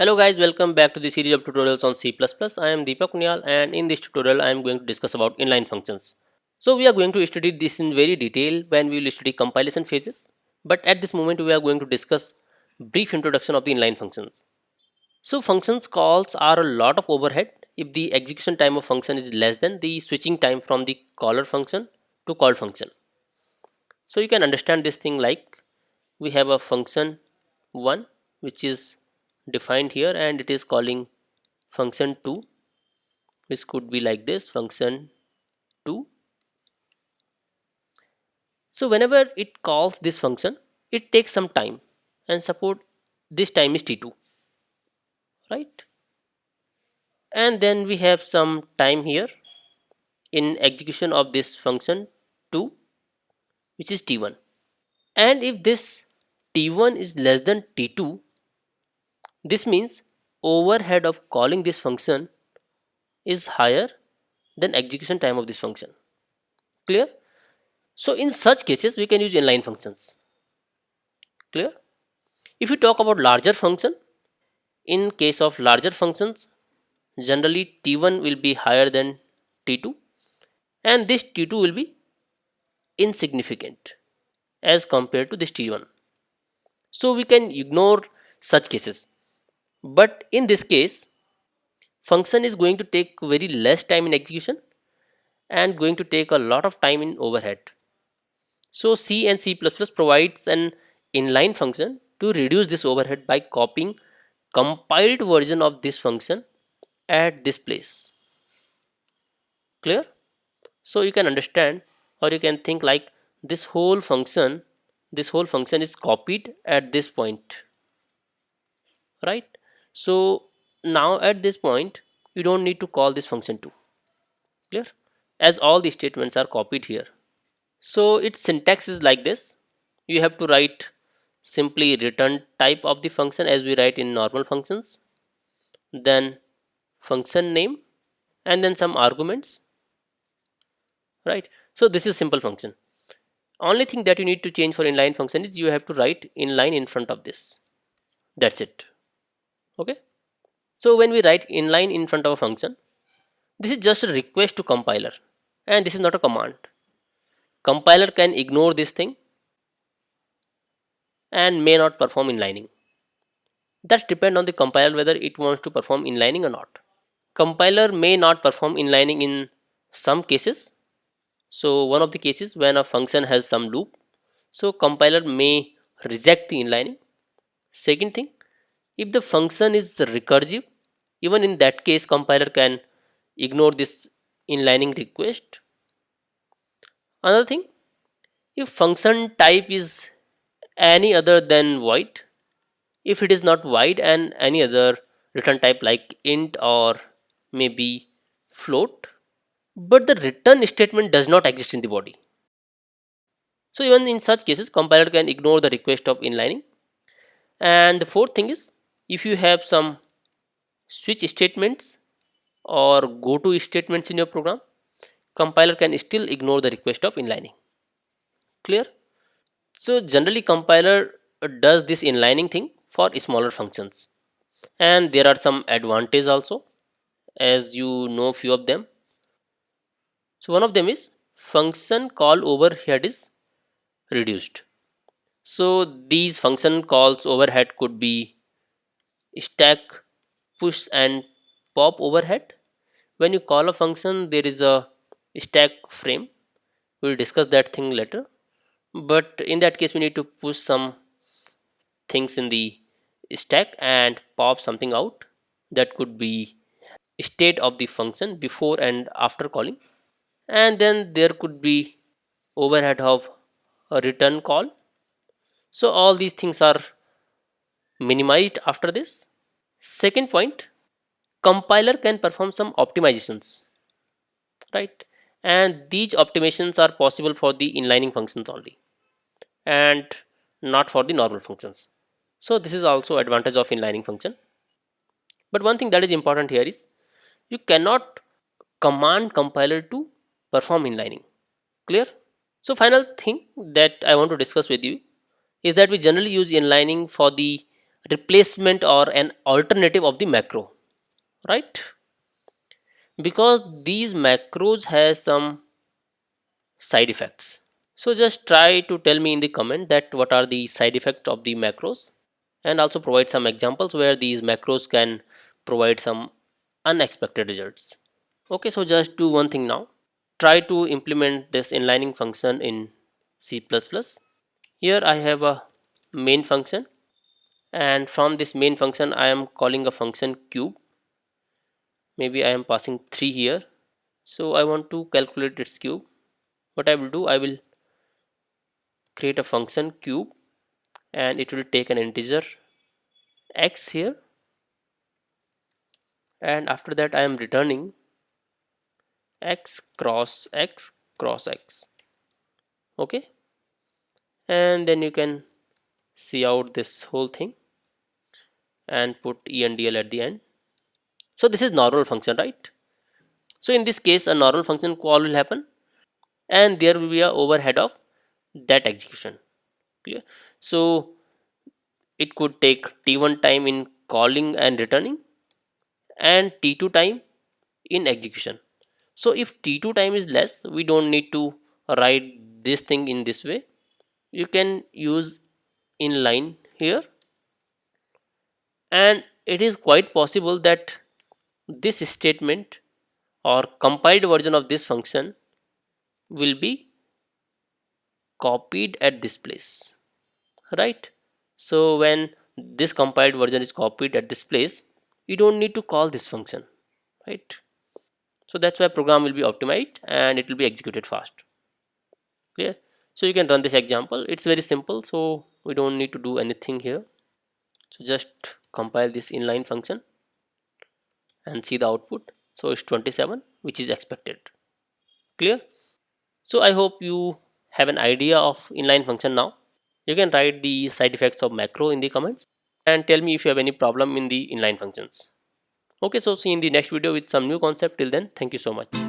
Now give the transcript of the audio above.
Hello guys, welcome back to the series of tutorials on C++. I am Deepak Kunyal and in this tutorial I am going to discuss about inline functions. So we are going to study this in very detail when we will study compilation phases. But at this moment we are going to discuss brief introduction of the inline functions. So functions calls are a lot of overhead if the execution time of function is less than the switching time from the caller function to called function. So you can understand this thing like we have a function 1 which is defined here and it is calling function 2, which could be like this function 2. So whenever it calls this function it takes some time, and suppose this time is t2, right? And then we have some time here in execution of this function 2, which is t1. And if this t1 is less than t2, this means overhead of calling this function is higher than execution time of this function. Clear? So in such cases we can use inline functions. Clear? If you talk about larger function, in case of larger functions generally t1 will be higher than t2 and this t2 will be insignificant as compared to this t1. So we can ignore such cases. But in this case function is going to take very less time in execution and going to take a lot of time in overhead. So C and C++ provides an inline function to reduce this overhead by copying compiled version of this function at this place. Clear? So you can understand, or you can think like this whole function is copied at this point, right? So now at this point you don't need to call this function 2. Clear? As all the statements are copied here. So its syntax is like this. You have to write simply return type of the function as we write in normal functions, then function name, and then some arguments, right? So this is simple function. Only thing that you need to change for inline function is you have to write inline in front of this. That's it. Okay. So when we write inline in front of a function, this is just a request to compiler and this is not a command. Compiler can ignore this thing and may not perform inlining. That depends on the compiler whether it wants to perform inlining or not. Compiler may not perform inlining in some cases. So one of the cases when a function has some loop, so compiler may reject the inlining. Second thing, if the function is recursive, even in that case compiler can ignore this inlining request. Another thing, if function type is any other than void, if it is not void and any other return type like int or maybe float, but the return statement does not exist in the body. So even in such cases compiler can ignore the request of inlining. And the fourth thing is, if you have some switch statements or go to statements in your program, compiler can still ignore the request of inlining. Clear? So generally compiler does this inlining thing for smaller functions, and there are some advantages also, as you know few of them. So one of them is function call overhead is reduced. So these function calls overhead could be stack, push and pop overhead. When you call a function there is a stack frame. We'll discuss that thing later, but in that case we need to push some things in the stack and pop something out. That could be state of the function before and after calling. And then there could be overhead of a return call. So all these things are minimized after this. Second point, compiler can perform some optimizations, right? And these optimizations are possible for the inlining functions only and not for the normal functions. So this is also advantage of inlining function. But one thing that is important here is you cannot command compiler to perform inlining. Clear? So final thing that I want to discuss with you is that we generally use inlining for the replacement or an alternative of the macro, right? Because these macros has some side effects. So just try to tell me in the comment that what are the side effects of the macros, and also provide some examples where these macros can provide some unexpected results. Okay, so just do one thing now. Try to implement this inlining function in C++. Here I have a main function, and from this main function I am calling a function cube. Maybe I am passing 3 here. So I want to calculate its cube. What I will do, I will create a function cube, and it will take an integer x here, and after that I am returning x cross x cross x. Okay, and then you can see out this whole thing and put endl at the end. So this is normal function, right? So in this case a normal function call will happen, and there will be a overhead of that execution. Clear? So it could take t1 time in calling and returning, and t2 time in execution. So if t2 time is less, we don't need to write this thing in this way. You can use inline here, and it is quite possible that this statement or compiled version of this function will be copied at this place, right? So when this compiled version is copied at this place, you don't need to call this function, right? So that's why program will be optimized and it will be executed fast. Clear? So you can run this example. It's very simple, so we don't need to do anything here. So just compile this inline function and see the output. So it's 27, which is expected. Clear? So I hope you have an idea of inline function now. You can write the side effects of macro in the comments and tell me if you have any problem in the inline functions. Okay, so see you in the next video with some new concept. Till then, thank you so much.